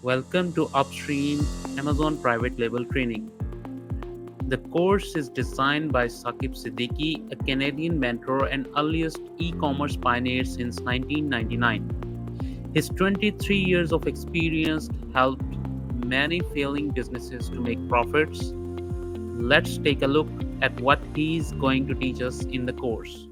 Welcome to Upstream Amazon Private Label Training. The course is designed by Saqib Siddiqui, a Canadian mentor and earliest e-commerce pioneer since 1999. His 23 years of experience helped many failing businesses to make profits. Let's take a look at what he's going to teach us in the course.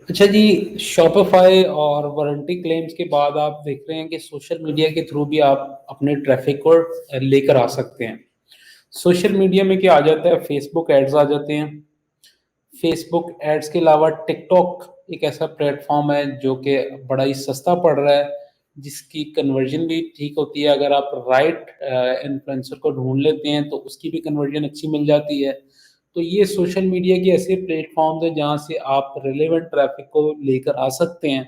अच्छा जी। Shopify और warranty claims के बाद आप देख रहे हैं कि social media के थ्रू भी आप अपने ट्रैफिक को लेकर आ सकते हैं। सोशल मीडिया में क्या आ जाता है, फेसबुक एड्स आ जाते हैं। फेसबुक एड्स के अलावा टिकटॉक एक ऐसा प्लेटफॉर्म है जो कि बड़ा ही सस्ता पड़ रहा है, जिसकी कन्वर्जन भी ठीक होती है। अगर आप राइट इन्फ्लुएंसर को ढूंढ लेते हैं तो उसकी भी कन्वर्जन अच्छी मिल जाती है। तो ये सोशल मीडिया के ऐसे प्लेटफॉर्म्स हैं जहाँ से आप रिलेवेंट ट्रैफिक को लेकर आ सकते हैं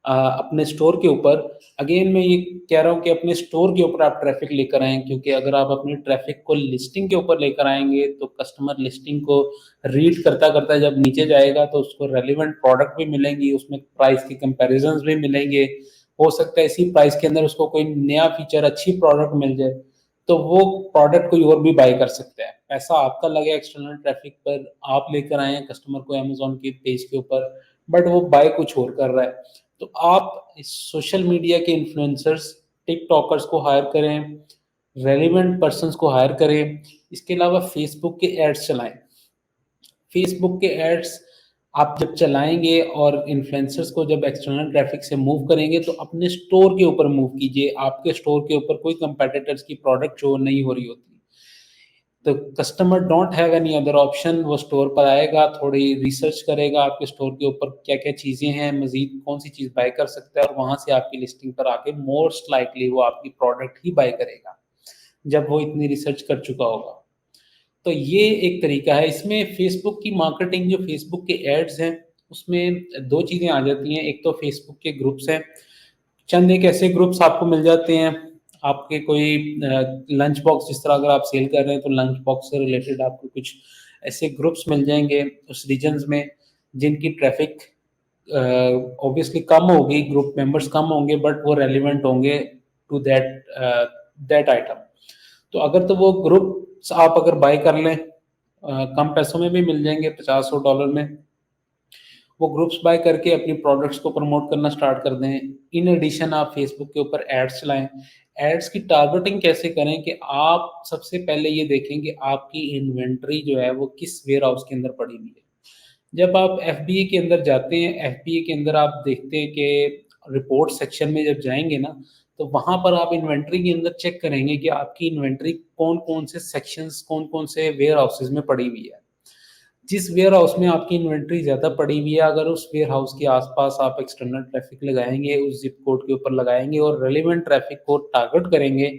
अपने स्टोर के ऊपर। अगेन मैं ये कह रहा हूँ कि अपने स्टोर के ऊपर आप ट्रैफिक लेकर आएँ, क्योंकि अगर आप अपने ट्रैफिक को लिस्टिंग के ऊपर लेकर आएंगे तो कस्टमर लिस्टिंग को रीड करता करता जब नीचे जाएगा तो उसको रेलिवेंट प्रोडक्ट भी मिलेंगी, उसमें प्राइस की कंपैरिजंस भी मिलेंगे। हो सकता है इसी प्राइस के अंदर उसको कोई नया फीचर, अच्छी प्रोडक्ट मिल जाए, तो वो प्रोडक्ट कोई और भी बाय कर सकता है। पैसा आपका लगे एक्सटर्नल ट्रैफिक पर, आप लेकर आए हैं कस्टमर को अमेजोन के पेज के ऊपर, बट वो बाय कुछ और कर रहा है। तो आप इस सोशल मीडिया के इन्फ्लुएंसर्स, टिकटॉकर्स को हायर करें, रेलिवेंट पर्सन्स को हायर करें। इसके अलावा फेसबुक के एड्स चलाएं। फेसबुक के एड्स आप जब चलाएंगे और इन्फ्लुएंसर्स को जब एक्सटर्नल ट्रैफिक से मूव करेंगे तो अपने स्टोर के ऊपर मूव कीजिए। आपके स्टोर के ऊपर कोई कंपेटिटर्स की प्रोडक्ट शो नहीं हो रही होती, तो customer don't have any other option. वो स्टोर पर आएगा, थोड़ी रिसर्च करेगा आपके स्टोर के ऊपर क्या क्या चीज़ें हैं, मजीद कौन सी चीज़ बाय कर सकता है, और वहाँ से आपकी लिस्टिंग पर आके मोस्ट लाइकली वो आपकी प्रोडक्ट ही बाय करेगा जब वो इतनी रिसर्च कर चुका होगा। तो ये एक तरीका है। इसमें फेसबुक की मार्केटिंग, जो फेसबुक के एड्स हैं, उसमें दो चीज़ें आ जाती हैं। एक तो फेसबुक के ग्रुप्स हैं, चंद एक ऐसे ग्रुप्स आपको मिल जाते हैं। आपके कोई लंच बॉक्स, जिस तरह अगर आप सेल कर रहे हैं तो लंच बॉक्स से रिलेटेड आपको कुछ ऐसे ग्रुप्स मिल जाएंगे उस रीजन्स में जिनकी ट्रैफिक ऑब्वियसली कम होगी, ग्रुप मेंबर्स कम होंगे, बट वो रेलिवेंट होंगे टू दैट दैट आइटम। तो अगर तो वो ग्रुप्स आप अगर बाय कर लें, कम पैसों में भी मिल जाएंगे, $50-100 में, वो ग्रुप्स बाय करके अपनी प्रोडक्ट्स को प्रमोट करना स्टार्ट कर दें। इन एडिशन आप फेसबुक के ऊपर एड्स चलाएं। एड्स की टारगेटिंग कैसे करें कि आप सबसे पहले ये देखें कि आपकी इन्वेंट्री जो है वो किस वेयर हाउस के अंदर पड़ी हुई है। जब आप एफ के अंदर जाते हैं, एफ के अंदर आप देखते हैं कि रिपोर्ट सेक्शन में जब जाएंगे ना, तो वहां पर आप इन्वेंट्री के अंदर चेक करेंगे कि आपकी इन्वेंट्री कौन कौन से सेक्शंस, कौन कौन से वेयर हाउसेज में पड़ी हुई है। जिस वेयर हाउस में आपकी इन्वेंट्री ज़्यादा पड़ी हुई है, अगर उस वेयर हाउस के आसपास आप एक्सटर्नल ट्रैफिक लगाएंगे, उस जिप कोड के ऊपर लगाएंगे और रेलिवेंट ट्रैफिक को टारगेट करेंगे,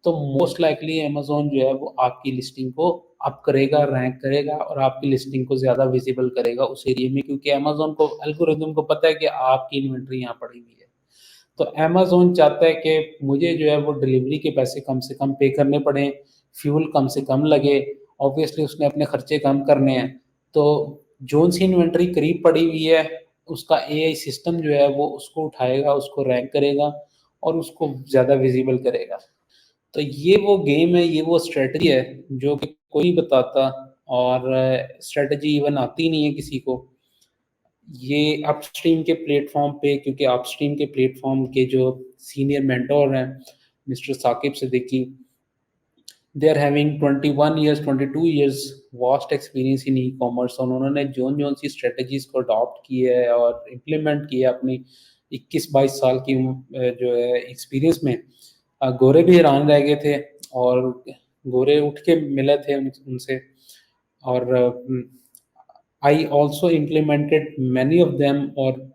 तो मोस्ट लाइकली अमेजोन जो है वो आपकी लिस्टिंग को अप करेगा, रैंक करेगा और आपकी लिस्टिंग को ज़्यादा विजिबल करेगा उस एरिया में, क्योंकि अमेजोन को, एल्गोरिदम को पता है कि आपकी इन्वेंट्री यहाँ पड़ी हुई है। तो अमेजोन चाहता है कि मुझे जो है वो डिलीवरी के पैसे कम से कम पे करने पड़े, फ्यूल कम से कम लगे, ऑब्वियसली उसने अपने खर्चे कम करने हैं। तो जोन सी इन्वेंट्री करीब पड़ी हुई है, उसका एआई सिस्टम जो है वो उसको उठाएगा, उसको रैंक करेगा और उसको ज़्यादा विजिबल करेगा। तो ये वो गेम है, ये वो स्ट्रेटजी है जो कि कोई नहीं बताता, और स्ट्रेटजी इवन आती नहीं है किसी को। ये अपस्ट्रीम के प्लेटफॉर्म पे, क्योंकि अपस्ट्रीम के प्लेटफॉर्म के जो सीनियर मेंटोर हैं mister Saqib Siddiqui, they are having 21 years 22 years vast experience in e commerce. और उन्होंने जोन जोन सी स्ट्रेटजीज को अडॉप्ट की है और इम्प्लीमेंट की है अपनी 21-22 साल की जो है एक्सपीरियंस में। गोरे भी हैरान रह गए थे, और गोरे उठ के मिले थे उनसे, और I also implemented many of them. और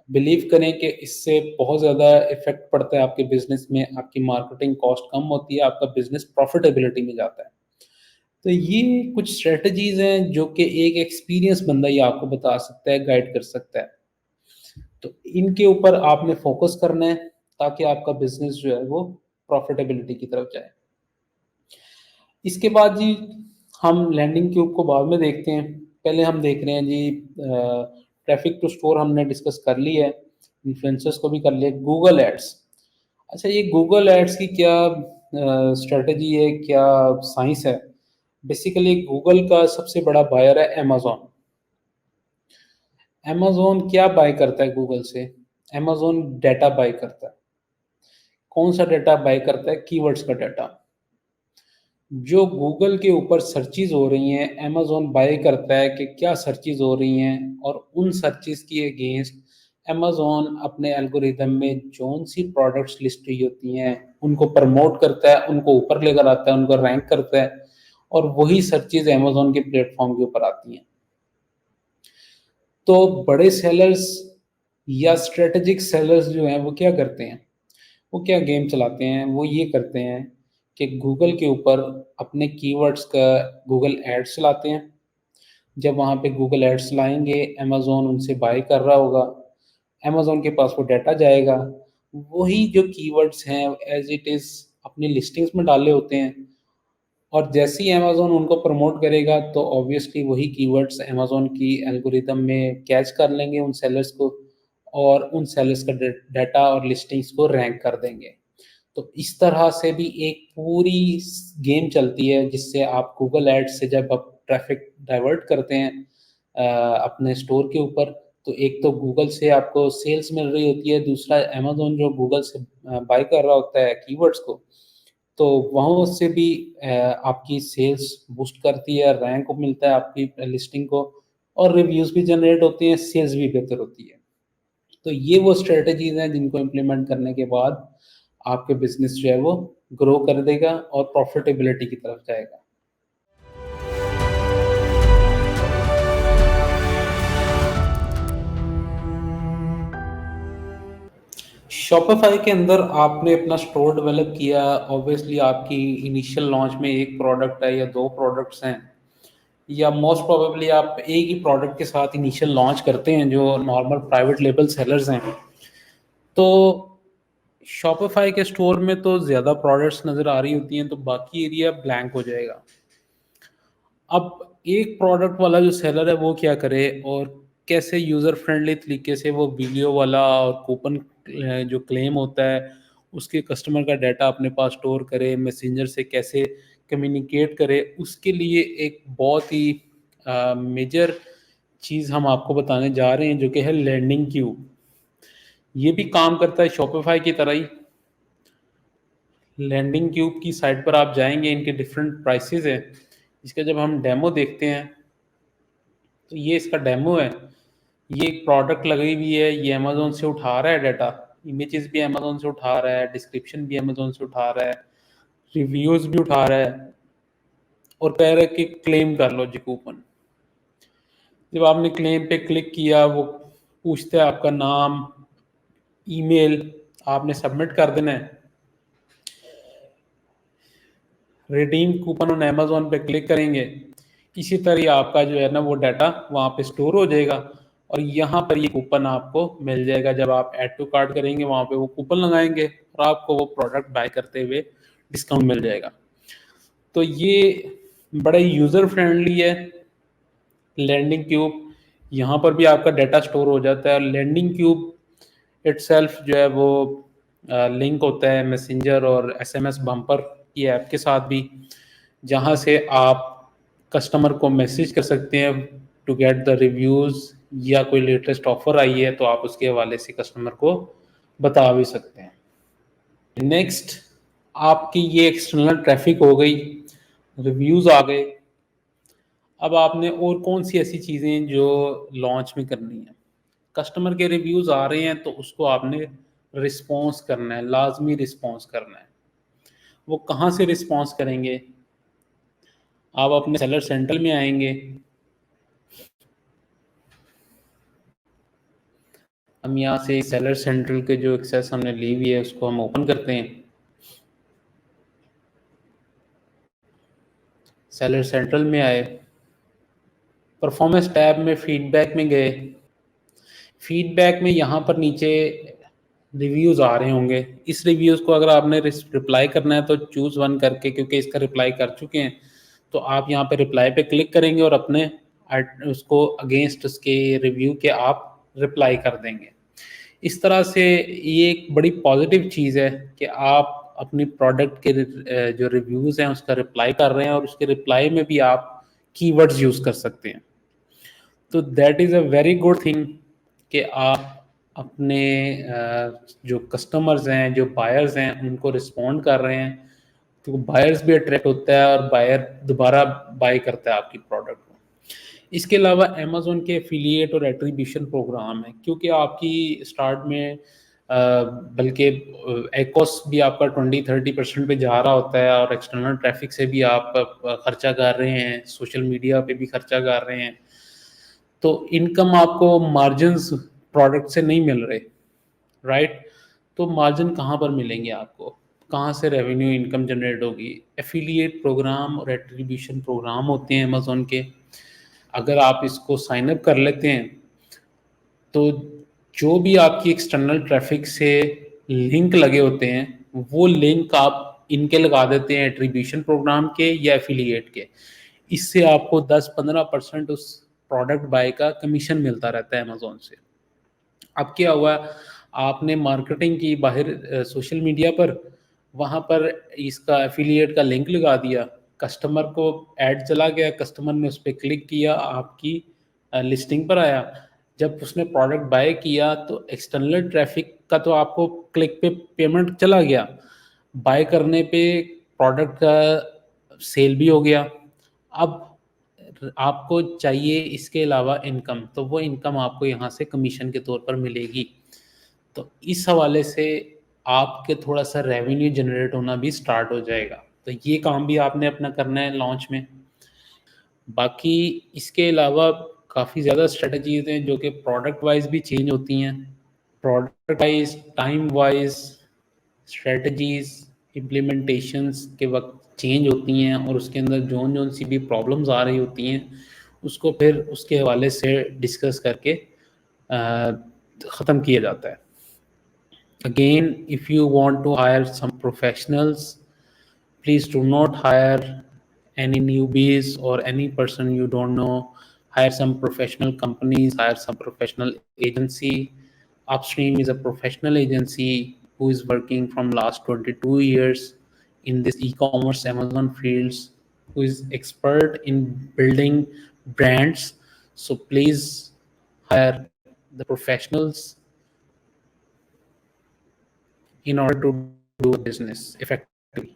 बिलीव करें कि इससे बहुत ज़्यादा इफेक्ट पड़ता है आपके बिजनेस में, आपकी मार्केटिंग कॉस्ट कम होती है, आपका बिजनेस प्रॉफिटेबिलिटी में जाता है। तो ये कुछ स्ट्रेटजीज हैं जो कि एक एक्सपीरियंस बंदा ही आपको बता सकता है, गाइड कर सकता है। तो इनके ऊपर आपने फोकस करना है ताकि आपका बिजनेस जो है वो प्रॉफिटेबिलिटी की तरफ जाए। इसके बाद जी हम लैंडिंग क्यूब को बाद में देखते हैं। पहले हम देख रहे हैं जी, ट्रैफिक टू स्टोर हमने डिस्कस कर ली है, इन्फ्लुएंसर्स को भी कर लिया, गूगल एड्स। अच्छा, ये गूगल एड्स की क्या स्ट्रेटजी है, क्या साइंस है? बेसिकली गूगल का सबसे बड़ा बायर है अमेजोन। अमेजोन क्या बाय करता है गूगल से? अमेजोन डाटा बाय करता है। कौन सा डाटा बाय करता है? कीवर्ड्स का डाटा। जो गूगल के ऊपर सर्चेज हो रही हैं, अमेजोन बाय करता है कि क्या सर्चेज हो रही हैं, और उन सर्चेज की अगेंस्ट अमेजोन अपने एल्गोरिदम में जौन सी प्रोडक्ट्स लिस्ट हुई होती हैं उनको प्रमोट करता है, उनको ऊपर लेकर आता है, उनको रैंक करता है, और वही सर्चेज अमेजोन के प्लेटफॉर्म के ऊपर आती हैं। तो बड़े सेलर्स या स्ट्रेटेजिक सेलर्स जो हैं वो क्या करते हैं? वो क्या गेम चलाते हैं? वो ये करते हैं कि गूगल के ऊपर अपने कीवर्ड्स का गूगल एड्स चलाते हैं। जब वहाँ पे गूगल एड्स लाएंगे, अमेजोन उनसे बाय कर रहा होगा, अमेजोन के पास वो डाटा जाएगा, वही जो कीवर्ड्स हैं एज इट इज़ अपनी लिस्टिंग्स में डाले होते हैं, और जैसे ही अमेजोन उनको प्रमोट करेगा तो ऑब्वियसली वही कीवर्ड्स अमेजोन की एल्गोरिदम में कैच कर लेंगे उन सेलर्स को, और उन सेलर्स का डाटा और लिस्टिंग्स को रैंक कर देंगे। तो इस तरह से भी एक पूरी गेम चलती है, जिससे आप गूगल एड्स से जब आप ट्रैफिक डाइवर्ट करते हैं अपने स्टोर के ऊपर, तो एक तो गूगल से आपको सेल्स मिल रही होती है, दूसरा अमेजोन जो गूगल से बाय कर रहा होता है कीवर्ड्स को, तो वहाँ से भी आपकी सेल्स बूस्ट करती है, रैंक मिलता है आपकी लिस्टिंग को, और रिव्यूज़ भी जनरेट होती हैं, सेल्स भी बेहतर होती है। तो ये वो स्ट्रेटजीज हैं जिनको इम्प्लीमेंट करने के बाद आपके बिजनेस जो है वो ग्रो कर देगा और प्रॉफिटेबिलिटी की तरफ जाएगा। शॉपिफाई के अंदर आपने अपना स्टोर डेवलप किया, ऑब्वियसली आपकी इनिशियल लॉन्च में एक प्रोडक्ट है या दो प्रोडक्ट्स हैं, या मोस्ट प्रोबेबली आप एक ही प्रोडक्ट के साथ इनिशियल लॉन्च करते हैं जो नॉर्मल प्राइवेट लेबल सेलर्स हैं। तो शॉपिफाई के स्टोर में तो ज़्यादा प्रोडक्ट्स नज़र आ रही होती हैं, तो बाकी एरिया ब्लैंक हो जाएगा। अब एक प्रोडक्ट वाला जो सेलर है वो क्या करे, और कैसे यूज़र फ्रेंडली तरीके से वो वीडियो वाला और कूपन जो क्लेम होता है उसके कस्टमर का डाटा अपने पास स्टोर करे, मैसेंजर से कैसे कम्युनिकेट करे, उसके लिए एक बहुत ही मेजर चीज़ हम आपको बताने जा रहे हैं, जो कि है लैंडिंग क्यूब। ये भी काम करता है शॉपिफाई की तरह ही। लैंडिंग क्यूब की साइट पर आप जाएंगे, इनके डिफरेंट प्राइसेस हैं। इसका जब हम डेमो देखते हैं, तो ये इसका डेमो है। ये एक प्रोडक्ट लगी हुई है, ये अमेजोन से उठा रहा है डाटा, इमेजेस भी अमेजोन से उठा रहा है, डिस्क्रिप्शन भी अमेजोन से उठा रहा है, रिव्यूज भी उठा रहा है, और कह रहा है कि क्लेम कर लो जी कूपन। जब आपने क्लेम पे क्लिक किया, वो पूछता है आपका नाम, ईमेल, आपने सबमिट कर देना है। रिडीम कूपन ऑन अमेजोन पे क्लिक करेंगे, इसी तरह आपका जो है ना वो डाटा वहाँ पे स्टोर हो जाएगा, और यहाँ पर ये कूपन आपको मिल जाएगा। जब आप ऐड टू कार्ट करेंगे, वहाँ पे वो कूपन लगाएंगे और आपको वो प्रोडक्ट बाय करते हुए डिस्काउंट मिल जाएगा। तो ये बड़ा यूज़र फ्रेंडली है लैंडिंग क्यूब। यहाँ पर भी आपका डाटा स्टोर हो जाता है। लैंडिंग क्यूब इटसेल्फ जो है वो लिंक होता है मैसेंजर और एसएमएस बम्पर की ऐप के साथ भी, जहाँ से आप कस्टमर को मैसेज कर सकते हैं टू गेट द रिव्यूज़, या कोई लेटेस्ट ऑफर आई है तो आप उसके हवाले से कस्टमर को बता भी सकते हैं। नेक्स्ट, आपकी ये एक्सटर्नल ट्रैफिक हो गई, रिव्यूज़ आ गए। अब आपने और कौन सी ऐसी चीज़ें जो लॉन्च में करनी है? कस्टमर के रिव्यूज़ आ रहे हैं तो उसको आपने रिस्पॉन्स करना है, लाजमी रिस्पॉन्स करना है। वो कहाँ से रिस्पॉन्स करेंगे? आप अपने सेलर सेंटर में आएंगे, हम यहाँ से सेलर सेंट्रल के जो एक्सेस हमने ली हुई है उसको हम ओपन करते हैं। सेलर सेंट्रल में आए, परफॉर्मेंस टैब में फीडबैक में गए। फीडबैक में यहाँ पर नीचे रिव्यूज़ आ रहे होंगे। इस रिव्यूज़ को अगर आपने रिप्लाई करना है तो चूज़ वन करके, क्योंकि इसका रिप्लाई कर चुके हैं, तो आप यहाँ पे रिप्लाई पे क्लिक करेंगे और अपने उसको अगेंस्ट उसके रिव्यू के आप रिप्लाई कर देंगे। इस तरह से ये एक बड़ी पॉजिटिव चीज़ है कि आप अपनी प्रोडक्ट के जो रिव्यूज़ हैं उसका रिप्लाई कर रहे हैं, और उसके रिप्लाई में भी आप कीवर्ड्स यूज़ कर सकते हैं। तो that is a very good thing कि आप अपने जो कस्टमर्स हैं, जो बायर्स हैं, उनको रिस्पॉन्ड कर रहे हैं, तो बायर्स भी अट्रैक्ट होता है और बायर दोबारा बाय करता है आपकी प्रोडक्ट को। इसके अलावा अमेज़न के एफिलिएट और एट्रीब्यूशन प्रोग्राम है, क्योंकि आपकी स्टार्ट में बल्कि एकॉस भी आपका 20-30% पे जा रहा होता है, और एक्सटर्नल ट्रैफिक से भी आप खर्चा कर रहे हैं, सोशल मीडिया पे भी खर्चा कर रहे हैं, तो इनकम आपको मार्जिन्स प्रोडक्ट से नहीं मिल रहे, राइट? तो मार्जिन कहाँ पर मिलेंगे आपको, कहाँ से रेवेन्यू इनकम जनरेट होगी? एफिलिएट प्रोग्राम और एट्रीब्यूशन प्रोग्राम होते हैं अमेज़न के। अगर आप इसको साइन अप कर लेते हैं, तो जो भी आपकी एक्सटर्नल ट्रैफिक से लिंक लगे होते हैं, वो लिंक आप इनके लगा देते हैं, एट्रीब्यूशन प्रोग्राम के या एफिलिएट के। इससे आपको 10-15% उस प्रोडक्ट बाय का कमीशन मिलता रहता है अमेज़न से। अब क्या हुआ, आपने मार्केटिंग की बाहर सोशल मीडिया पर, वहाँ पर इसका एफिलिएट का लिंक लगा दिया, कस्टमर को ऐड चला गया, कस्टमर ने उस पर क्लिक किया, आपकी लिस्टिंग पर आया। जब उसने प्रोडक्ट बाय किया तो एक्सटर्नल ट्रैफिक का तो आपको क्लिक पे पेमेंट चला गया, बाय करने पे प्रोडक्ट का सेल भी हो गया। अब आपको चाहिए इसके अलावा इनकम, तो वो इनकम आपको यहाँ से कमीशन के तौर पर मिलेगी। तो इस हवाले से आपके थोड़ा सा रेवेन्यू जनरेट होना भी स्टार्ट हो जाएगा। तो ये काम भी आपने अपना करना है लॉन्च में। बाकी इसके अलावा काफ़ी ज़्यादा स्ट्रेटजीज हैं जो कि प्रोडक्ट वाइज भी चेंज होती हैं, product wise, time wise, strategies implementations के वक्त चेंज होती हैं, और उसके अंदर जौन जौन सी भी प्रॉब्लम्स आ रही होती हैं उसको फिर उसके हवाले से डिस्कस करके ख़त्म किया जाता है। Again, if you want to hire some professionals, please do not hire any newbies or any person you don't know. Hire some professional companies, hire some professional agency. Upstream is a professional agency who is working from last 22 years in this e-commerce Amazon fields, who is expert in building brands. So please hire the professionals in order to do business effectively.